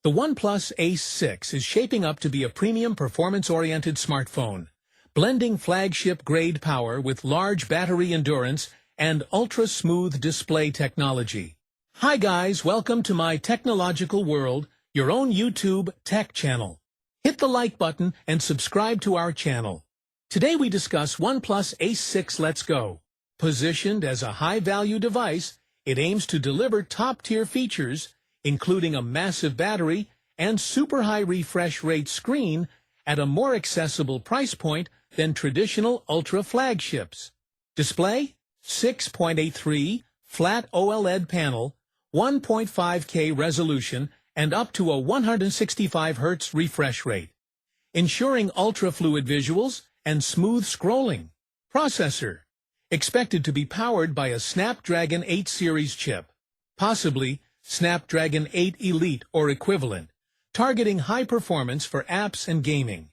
The OnePlus Ace 6 is shaping up to be a premium performance-oriented smartphone, blending flagship-grade power with large battery endurance and ultra-smooth display technology. Hi guys, welcome to my technological world, your own YouTube tech channel. Hit the like button and subscribe to our channel. Today we discuss OnePlus Ace 6 Let's Go. Positioned as a high-value device, it aims to deliver top-tier features, including a massive battery and super high refresh rate screen at a more accessible price point than traditional Ultra flagships. Display: 6.83 flat OLED panel, 1.5K resolution, and up to a 165 Hz refresh rate, ensuring ultra-fluid visuals and smooth scrolling. Processor: expected to be powered by a Snapdragon 8 series chip, possibly Snapdragon 8 Elite or equivalent, targeting high performance for apps and gaming.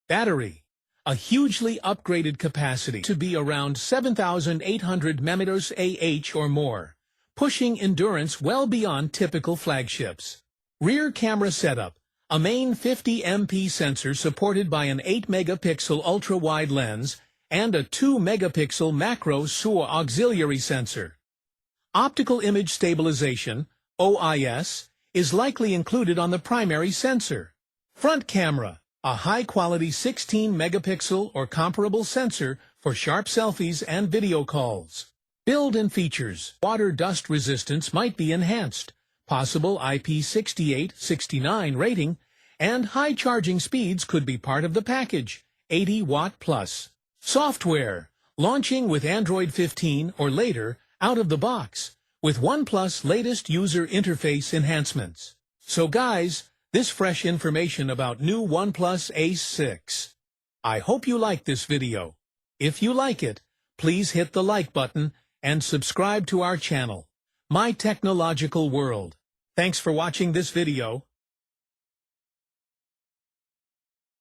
Battery: a hugely upgraded capacity to be around 7,800 mAh or more, pushing endurance well beyond typical flagships. Rear camera setup: a main 50MP sensor supported by an 8-megapixel ultra-wide lens and a 2-megapixel macro SOA auxiliary sensor. Optical image stabilization (OIS) is likely included on the primary sensor. Front camera: a high-quality 16-megapixel or comparable sensor for sharp selfies and video calls. Build and features: water dust resistance might be enhanced, possible IP68-69 rating, and high charging speeds could be part of the package, 80-watt plus. Software: launching with Android 15 or later out of the box, with OnePlus' latest user interface enhancements. So guys, this fresh information about new OnePlus Ace 6. I hope you liked this video. If you like it, please hit the like button and subscribe to our channel, My Technological World. Thanks for watching this video.